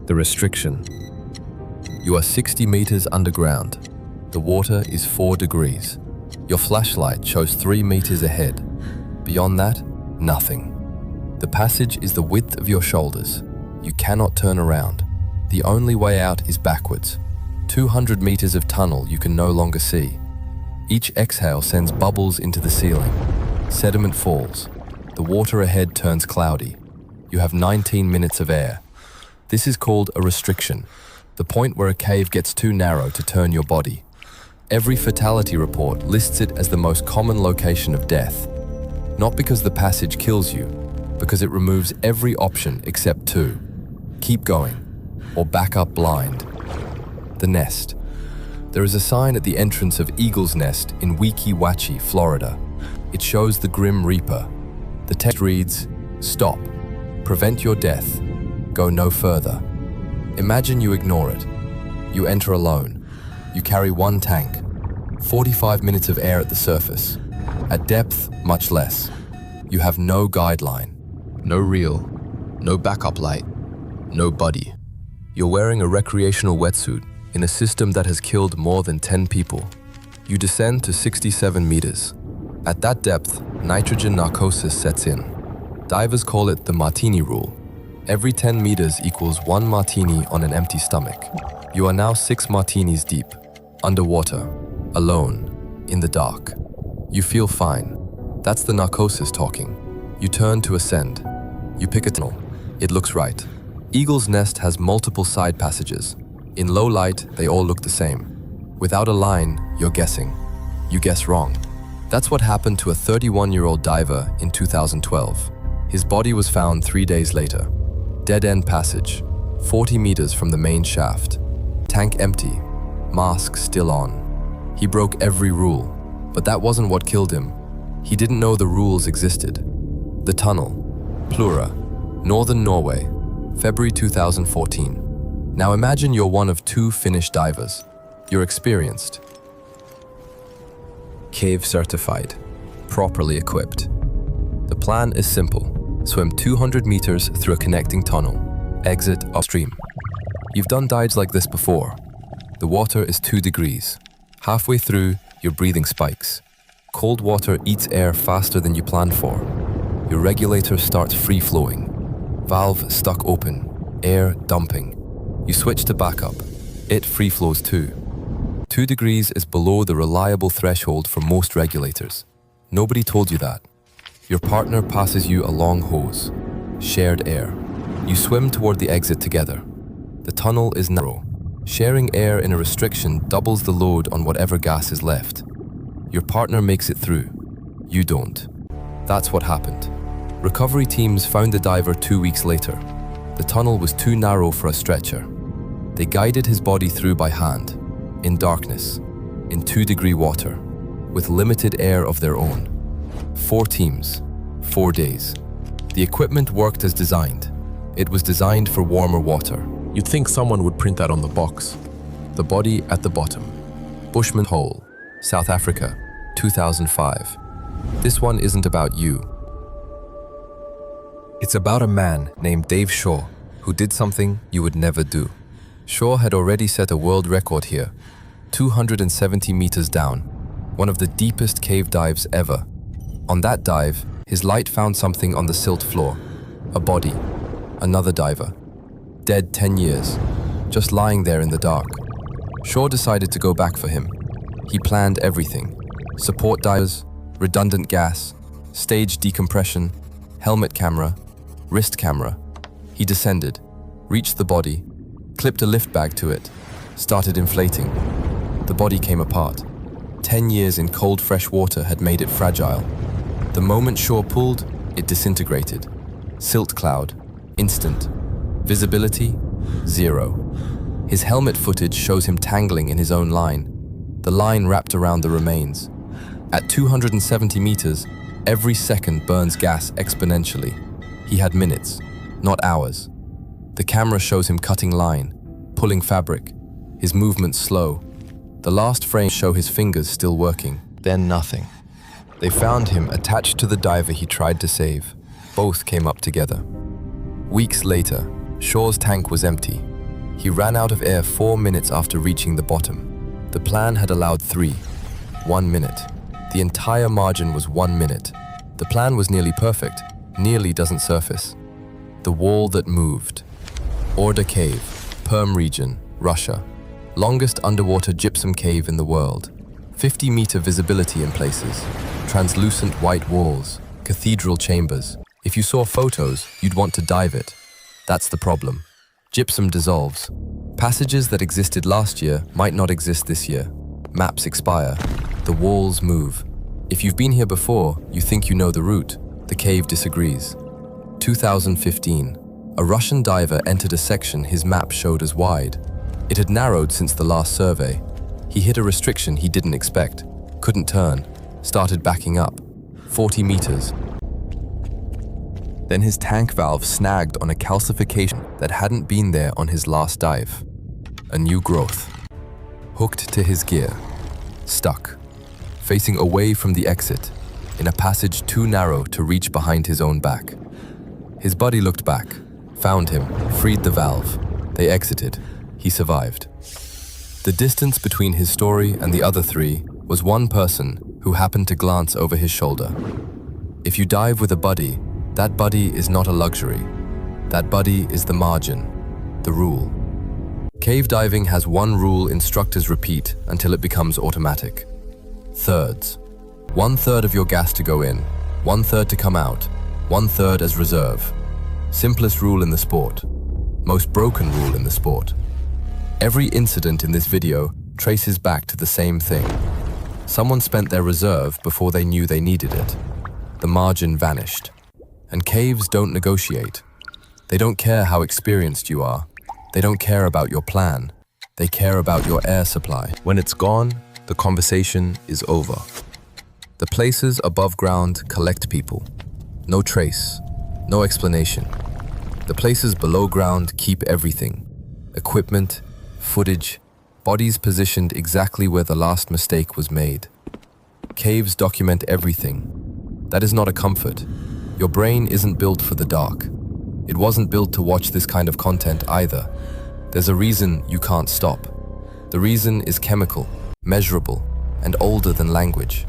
The restriction. You are 60 meters underground. The water is 4 degrees. Your flashlight shows 3 meters ahead. Beyond that, nothing. The passage is the width of your shoulders. You cannot turn around. The only way out is backwards. 200 meters of tunnel you can no longer see. Each exhale sends bubbles into the ceiling. Sediment falls. The water ahead turns cloudy. You have 19 minutes of air. This is called a restriction, the point where a cave gets too narrow to turn your body. Every fatality report lists it as the most common location of death. Not because the passage kills you, because it removes every option except 2. Keep going, or back up blind. The nest. There is a sign at the entrance of Eagle's Nest in Weeki Wachee, Florida. It shows the Grim Reaper. The text reads, "Stop. Prevent your death. Go no further." Imagine you ignore it. You enter alone. You carry 1 tank. 45 minutes of air at the surface. At depth, much less. You have no guideline. No reel. No backup light. No buddy. You're wearing a recreational wetsuit in a system that has killed more than 10 people. You descend to 67 meters. At that depth, nitrogen narcosis sets in. Divers call it the martini rule. Every 10 meters equals 1 martini on an empty stomach. You are now 6 martinis deep, underwater, alone, in the dark. You feel fine. That's the narcosis talking. You turn to ascend. You pick a tunnel. It looks right. Eagle's Nest has multiple side passages. In low light, they all look the same. Without a line, you're guessing. You guess wrong. That's what happened to a 31-year-old diver in 2012. His body was found 3 days later. Dead-end passage, 40 meters from the main shaft. Tank empty, mask still on. He broke every rule, but that wasn't what killed him. He didn't know the rules existed. The tunnel, Plura, northern Norway, February 2014. Now imagine you're one of 2 Finnish divers. You're experienced. Cave certified, properly equipped. The plan is simple. Swim 200 meters through a connecting tunnel. Exit upstream. You've done dives like this before. The water is 2 degrees. Halfway through, your breathing spikes. Cold water eats air faster than you planned for. Your regulator starts free-flowing. Valve stuck open. Air dumping. You switch to backup. It free-flows too. 2 degrees is below the reliable threshold for most regulators. Nobody told you that. Your partner passes you a long hose. Shared air. You swim toward the exit together. The tunnel is narrow. Sharing air in a restriction doubles the load on whatever gas is left. Your partner makes it through. You don't. That's what happened. Recovery teams found the diver 2 weeks later. The tunnel was too narrow for a stretcher. They guided his body through by hand, in darkness, in 2-degree water, with limited air of their own. 4 teams, 4 days. The equipment worked as designed. It was designed for warmer water. You'd think someone would print that on the box. The body at the bottom. Bushman hole, South Africa, 2005. This one isn't about you. It's about a man named Dave Shaw who did something you would never do. Shaw had already set a world record here, 270 meters down, one of the deepest cave dives ever. On that dive, his light found something on the silt floor, a body, another diver, dead 10 years, just lying there in the dark. Shaw decided to go back for him. He planned everything, support divers, redundant gas, stage decompression, helmet camera, wrist camera. He descended, reached the body, clipped a lift bag to it, started inflating. The body came apart. 10 years in cold, fresh water had made it fragile. The moment Shaw pulled, it disintegrated. Silt cloud, instant. Visibility, 0. His helmet footage shows him tangling in his own line. The line wrapped around the remains. At 270 meters, every second burns gas exponentially. He had minutes, not hours. The camera shows him cutting line, pulling fabric, his movements slow. The last frames show his fingers still working, then nothing. They found him attached to the diver he tried to save. Both came up together. Weeks later, Shaw's tank was empty. He ran out of air 4 minutes after reaching the bottom. The plan had allowed 3. 1 minute. The entire margin was 1 minute. The plan was nearly perfect. Nearly doesn't surface. The wall that moved. Orda Cave, Perm region, Russia. Longest underwater gypsum cave in the world. 50-meter visibility in places. Translucent white walls. Cathedral chambers. If you saw photos, you'd want to dive it. That's the problem. Gypsum dissolves. Passages that existed last year might not exist this year. Maps expire. The walls move. If you've been here before, you think you know the route. The cave disagrees. 2015. A Russian diver entered a section his map showed as wide. It had narrowed since the last survey. He hit a restriction he didn't expect. Couldn't turn. Started backing up. 40 meters. Then his tank valve snagged on a calcification that hadn't been there on his last dive. A new growth. Hooked to his gear. Stuck. Facing away from the exit, in a passage too narrow to reach behind his own back. His buddy looked back, found him, freed the valve. They exited. He survived. The distance between his story and the other 3 was one person who happened to glance over his shoulder. If you dive with a buddy, that buddy is not a luxury. That buddy is the margin, the rule. Cave diving has one rule instructors repeat until it becomes automatic. Thirds. 1/3 of your gas to go in, 1/3 to come out, 1/3 as reserve. Simplest rule in the sport. Most broken rule in the sport. Every incident in this video traces back to the same thing. Someone spent their reserve before they knew they needed it. The margin vanished. And caves don't negotiate. They don't care how experienced you are. They don't care about your plan. They care about your air supply. When it's gone, the conversation is over. The places above ground collect people. No trace, no explanation. The places below ground keep everything. Equipment, footage, bodies positioned exactly where the last mistake was made. Caves document everything. That is not a comfort. Your brain isn't built for the dark. It wasn't built to watch this kind of content either. There's a reason you can't stop. The reason is chemical, measurable, and older than language.